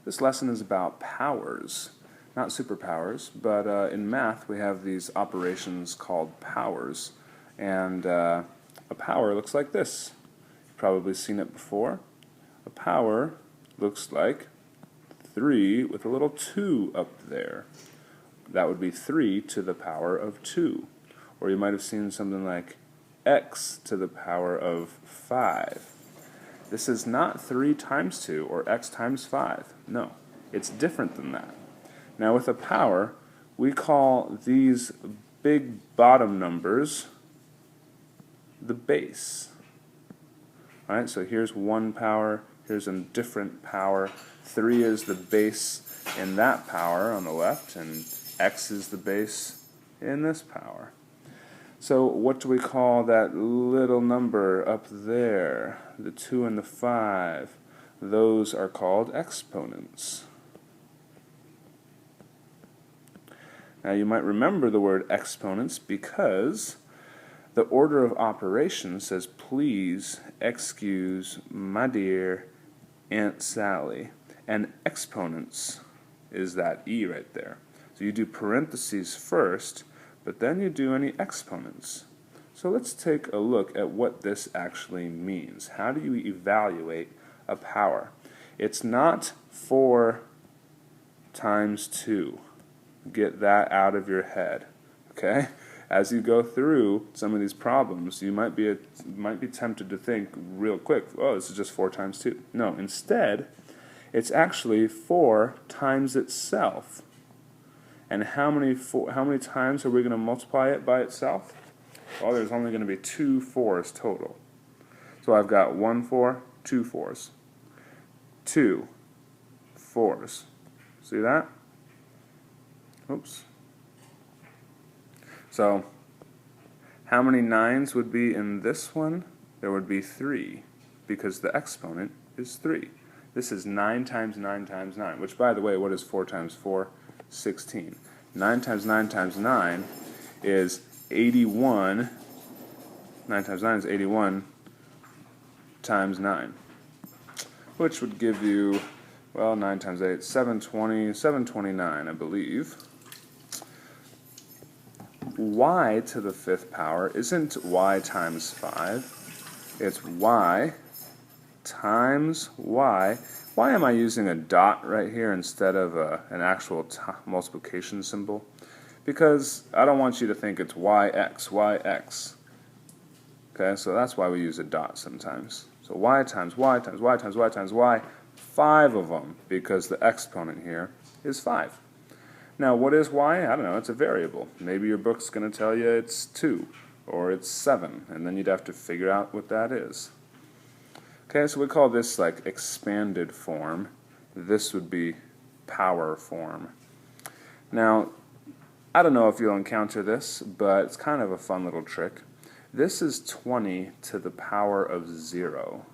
This lesson is about powers, not superpowers, but in math we have these operations called powers, and a power looks like this. You've probably seen it before. A power looks like 3 with a little 2 up there. That would be 3 to the power of 2. Or you might have seen something like x to the power of 5. This is not 3 times 2 or x times 5. No, it's different than that. Now with a power, we call these big bottom numbers the base. Alright, so here's one power, here's a different power. 3 is the base in that power on the left, and x is the base in this power. So what do we call that little number up there? The 2 and the 5. Those are called exponents. Now you might remember the word exponents because the order of operations says, please excuse my dear Aunt Sally. And exponents is that E right there. So you do parentheses first, but then you do any exponents. So let's take a look at what this actually means. How do you evaluate a power? It's not 4 times 2. Get that out of your head, okay? As you go through some of these problems, you might be tempted to think real quick, oh, this is just 4 times 2. No, instead, it's actually 4 times itself. And how many times are we going to multiply it by itself? Well, there's only going to be 2 4s total. So I've got 1 4, 2 4s. 2 4s. See that? Oops. So, how many 9s would be in this one? There would be 3, because the exponent is 3. This is 9 times 9 times 9, which, by the way, what is 4 times 4? 16. 9 times 9 times 9 is 81. 9 times 9 is 81 times 9, which would give you, well, 9 times 8, 720, 729, I believe. Y to the 5th power isn't y times 5. It's y times y. Why am I using a dot right here instead of an actual multiplication symbol? Because I don't want you to think it's yx, yx. Okay, so that's why we use a dot sometimes. So y times y times y times y times y, 5 of them, because the exponent here is 5. Now, what is y? I don't know, it's a variable. Maybe your book's going to tell you it's 2, or it's 7, and then you'd have to figure out what that is. Okay, so we call this like expanded form. This would be power form. Now, I don't know if you'll encounter this, but it's kind of a fun little trick. This is 20 to the power of 0.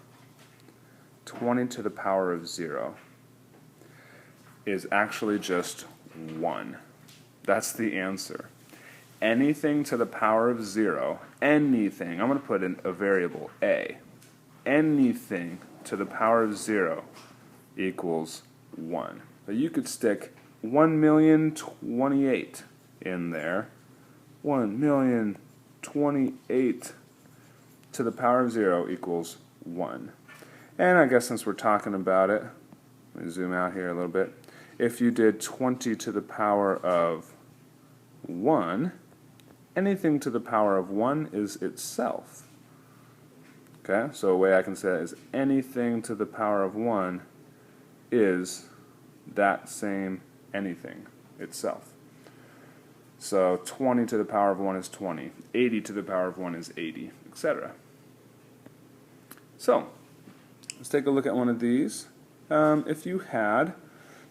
20 to the power of 0 is actually just 1. That's the answer. Anything to the power of 0, anything, I'm going to put in a variable, a. Anything to the power of 0 equals 1. But you could stick 1,000,028 in there. 1,000,028 to the power of 0 equals 1. And I guess since we're talking about it, let me zoom out here a little bit. If you did 20 to the power of 1, anything to the power of 1 is itself. Okay, so a way I can say it is anything to the power of 1 is that same anything itself. So 20 to the power of 1 is 20. 80 to the power of 1 is 80, etc. So, let's take a look at one of these. If you had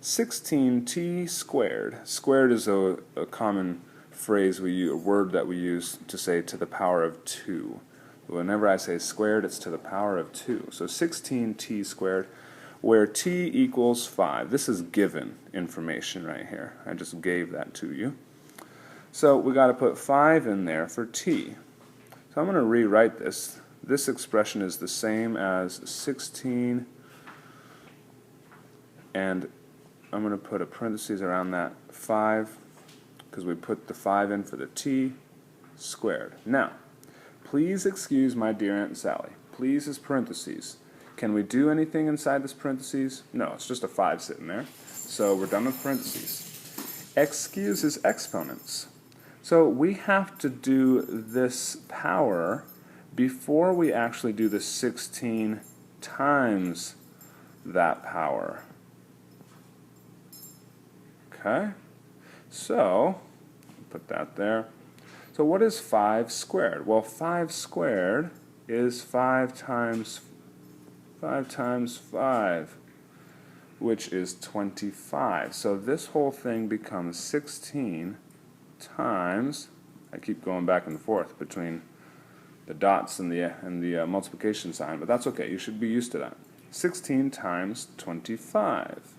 16t squared. Squared is a common phrase a word that we use to say to the power of 2. Whenever I say squared, it's to the power of 2. So 16t squared, where t equals 5. This is given information right here. I just gave that to you. So we got to put 5 in there for t. So I'm going to rewrite this. This expression is the same as 16 and I'm going to put a parentheses around that 5 because we put the 5 in for the t squared. Now, please excuse my dear Aunt Sally. Please is parentheses. Can we do anything inside this parentheses? No, it's just a 5 sitting there. So we're done with parentheses. Excuse is exponents. So we have to do this power before we actually do the 16 times that power. Okay? So, put that there. So what is 5 squared? Well, 5 squared is 5 times 5, which is 25. So this whole thing becomes 16 times, I keep going back and forth between the dots and the multiplication sign, but that's okay. You should be used to that. 16 times 25.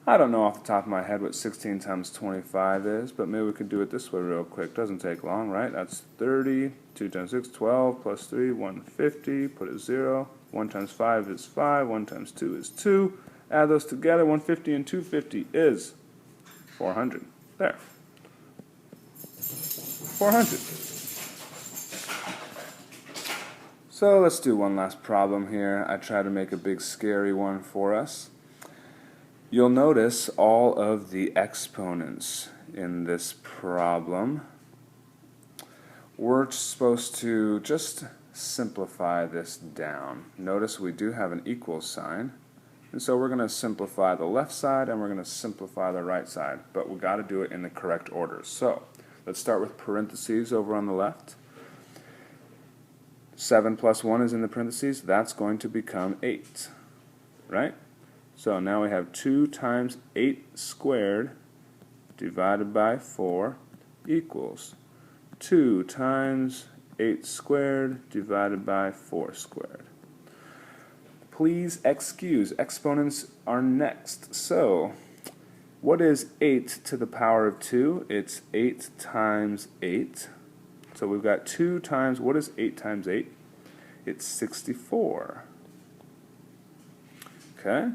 I don't know off the top of my head what 16 times 25 is, but maybe we could do it this way real quick. Doesn't take long, right? That's 30. 2 times 6, 12, plus 3, 150. Put a 0. 1 times 5 is 5. 1 times 2 is 2. Add those together. 150 and 250 is 400. There. 400. So let's do one last problem here. I try to make a big scary one for us. You'll notice all of the exponents in this problem. We're supposed to just simplify this down. Notice we do have an equal sign, and so we're going to simplify the left side and we're going to simplify the right side, but we've got to do it in the correct order. So let's start with parentheses over on the left. 7 plus 1 is in the parentheses. That's going to become 8, right? So now we have 2 times 8 squared divided by 4 equals 2 times 8 squared divided by 4 squared. Please excuse, exponents are next. So what is 8 to the power of 2? It's 8 times 8. So we've got 2 times, what is 8 times 8? It's 64. Okay?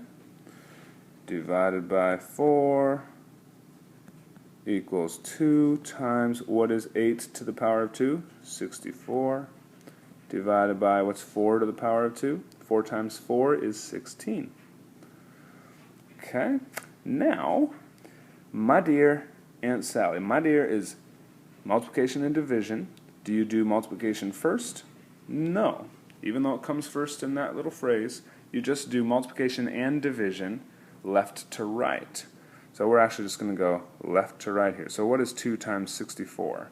Divided by 4 equals 2 times, what is 8 to the power of 2? 64. Divided by, what's 4 to the power of 2? 4 times 4 is 16. Okay? Now, my dear Aunt Sally, my dear is multiplication and division. Do you do multiplication first? No. Even though it comes first in that little phrase, you just do multiplication and division left to right. So we're actually just going to go left to right here. So what is 2 times 64?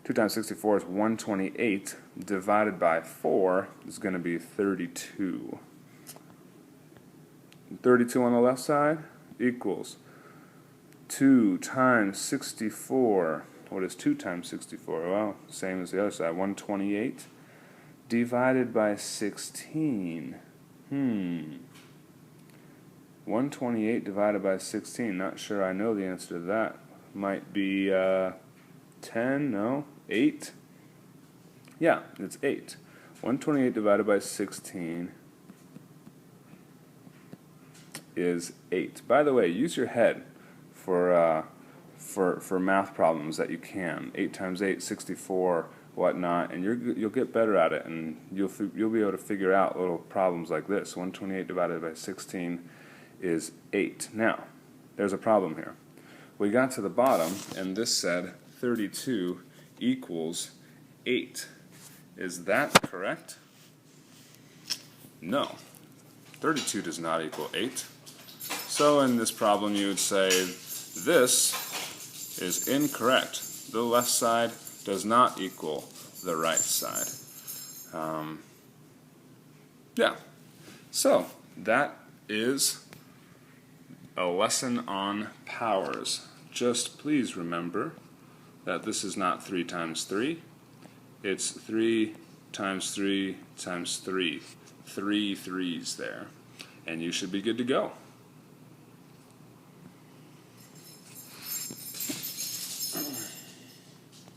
2 times 64 is 128 divided by 4 is going to be 32. 32 on the left side equals 2 times 64. What is 2 times 64? Well, same as the other side. 128 divided by 16. 128 divided by 16. Not sure I know the answer to that. Might be 10, no, 8. Yeah, it's 8. 128 divided by 16 is 8. By the way, use your head for math problems that you can. 8 times 8, 64, whatnot, and you'll get better at it, and you'll be able to figure out little problems like this. 128 divided by 16 is 8. Now, there's a problem here. We got to the bottom, and this said 32 equals 8. Is that correct? No. 32 does not equal 8. So in this problem you would say this is incorrect. The left side does not equal the right side. Yeah. So that is a lesson on powers. Just please remember that this is not 3 times 3. It's 3 times 3 times 3. 3 threes there. And you should be good to go.